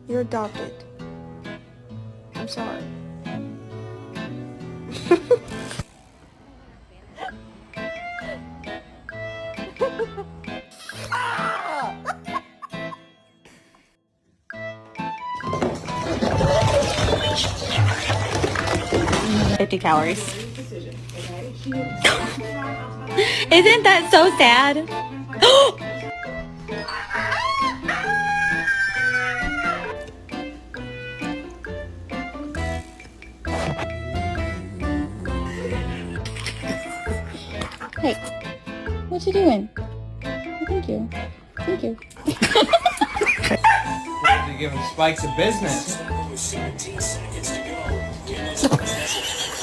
You're adopted. I'm sorry. $50. Isn't that so sad? Hey, what you doing? Oh, thank you. Thank you. You're giving Spikes a business.